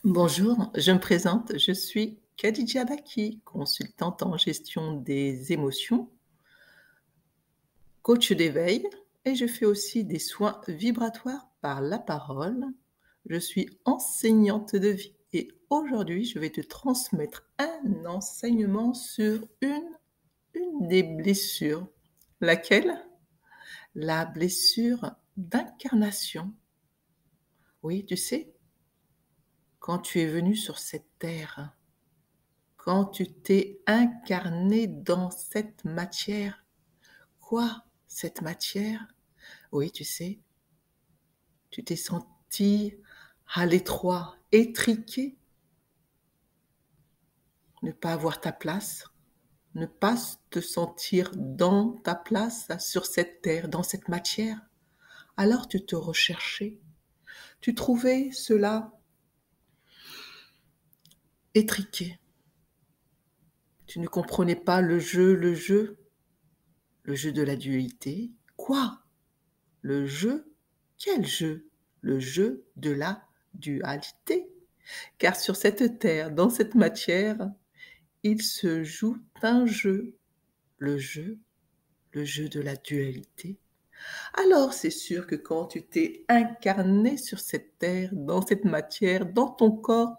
Bonjour, je me présente, je suis Khadija Baki, consultante en gestion des émotions, coach d'éveil et je fais aussi des soins vibratoires par la parole. Je suis enseignante de vie et aujourd'hui je vais te transmettre un enseignement sur une des blessures. Laquelle? La blessure d'incarnation. Oui, tu sais, quand tu es venu sur cette terre, quand tu t'es incarné dans cette matière. Quoi, cette matière? Oui, tu sais, tu t'es senti à l'étroit, étriqué, ne pas avoir ta place, ne pas te sentir dans ta place sur cette terre, dans cette matière. Alors tu te recherchais, tu trouvais cela étriqué. Tu ne comprenais pas le jeu de la dualité. Quoi? Le jeu? Quel jeu? Le jeu de la dualité. Car sur cette terre, dans cette matière, il se joue un jeu. Le jeu, le jeu de la dualité. Alors c'est sûr que quand tu t'es incarné sur cette terre, dans cette matière, dans ton corps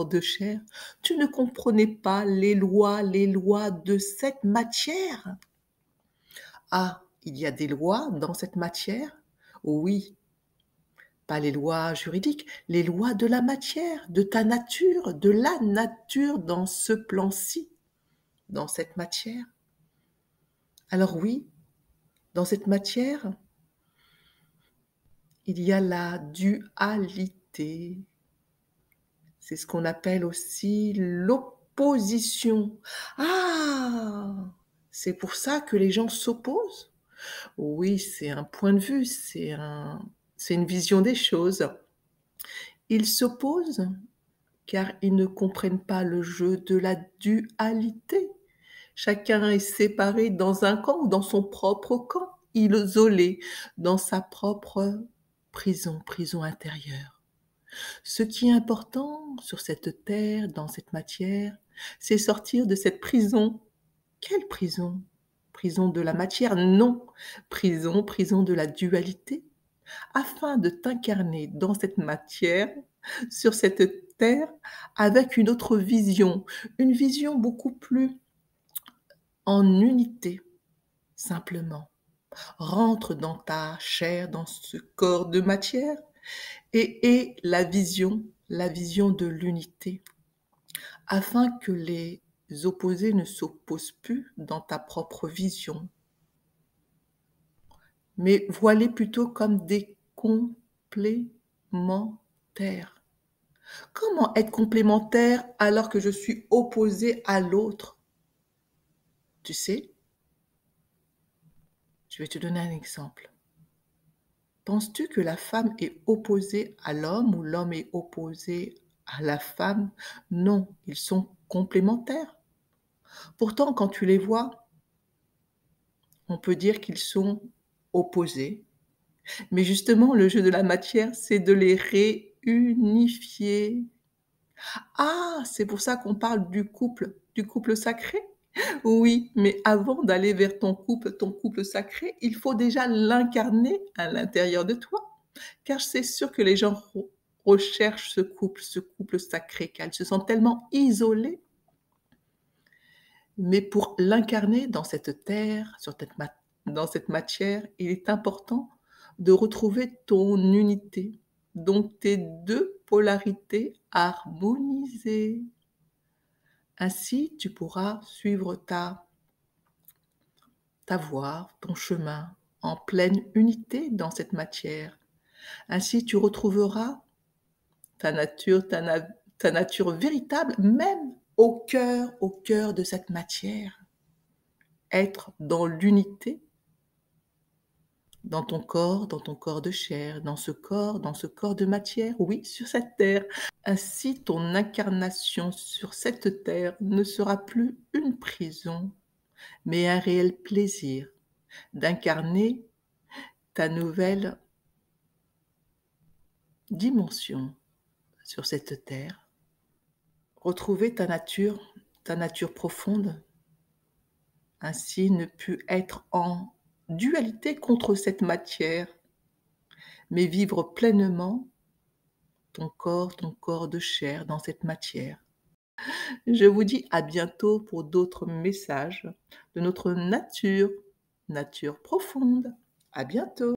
de chair, tu ne comprenais pas les lois de cette matière. Ah, il y a des lois dans cette matière? Oui, pas les lois juridiques, les lois de la matière, de la nature dans ce plan-ci, dans cette matière. Alors oui, dans cette matière, il y a la dualité. C'est ce qu'on appelle aussi l'opposition. Ah, c'est pour ça que les gens s'opposent? Oui, c'est un point de vue, c'est une vision des choses. Ils s'opposent car ils ne comprennent pas le jeu de la dualité. Chacun est séparé dans un camp ou dans son propre camp, isolé dans sa propre prison intérieure. Ce qui est important sur cette terre, dans cette matière, c'est sortir de cette prison. Quelle prison? Prison de la matière? Non. Prison de la dualité. Afin de t'incarner dans cette matière, sur cette terre, avec une vision beaucoup plus en unité, simplement. Rentre dans ta chair, dans ce corps de matière, et la vision de l'unité, afin que les opposés ne s'opposent plus dans ta propre vision, mais voilés plutôt comme des complémentaires. Comment être complémentaire alors que je suis opposé à l'autre? Tu sais, je vais te donner un exemple. Penses-tu que la femme est opposée à l'homme ou l'homme est opposé à la femme? Non, ils sont complémentaires. Pourtant, quand tu les vois, on peut dire qu'ils sont opposés. Mais justement, le jeu de la matière, c'est de les réunifier. Ah, c'est pour ça qu'on parle du couple sacré? Oui, mais avant d'aller vers ton couple sacré, il faut déjà l'incarner à l'intérieur de toi. Car c'est sûr que les gens recherchent ce couple sacré, car ils se sentent tellement isolés. Mais pour l'incarner dans cette terre, dans cette matière, il est important de retrouver ton unité, donc tes deux polarités harmonisées. Ainsi, tu pourras suivre ta voie, ton chemin, en pleine unité dans cette matière. Ainsi, tu retrouveras ta nature, ta nature véritable, même au cœur de cette matière. Être dans l'unité, dans ton corps de chair, dans ce corps de matière, oui, sur cette terre. Ainsi, ton incarnation sur cette terre ne sera plus une prison, mais un réel plaisir d'incarner ta nouvelle dimension sur cette terre. Retrouver ta nature profonde, ainsi ne plus être en dualité contre cette matière, mais vivre pleinement ton corps de chair dans cette matière. Je vous dis à bientôt pour d'autres messages de notre nature, nature profonde. À bientôt.